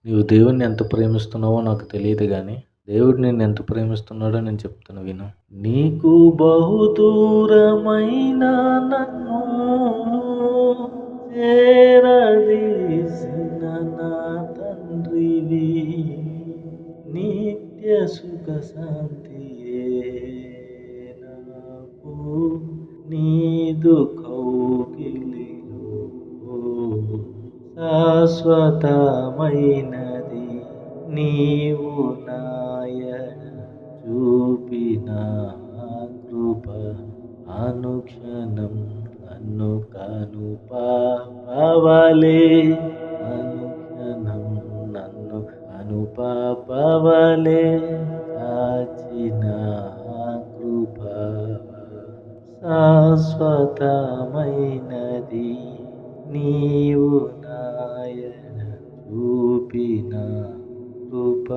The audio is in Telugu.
నీవు దేవుడిని ఎంత ప్రేమిస్తున్నావో నాకు తెలియదు గానీ, దేవుడు నిన్నెంత ప్రేమిస్తున్నాడో నేను చెప్తాను విను. నీకు బహుదూరమైన నన్ను చేరదీసిన నా తండ్రివి, నిత్య సుఖ శాంతియే నాకు నీదు కౌగిలిలో శాశ్వతమైనది నీవు నాయన చూపిన కృప అనుక్షణం నన్ను కాను పాపవలే అనుక్షణం నన్ను కాను పాపవలే కాచిన కృప శాశ్వతమైనది నీవు నాయన చూపిన కృప.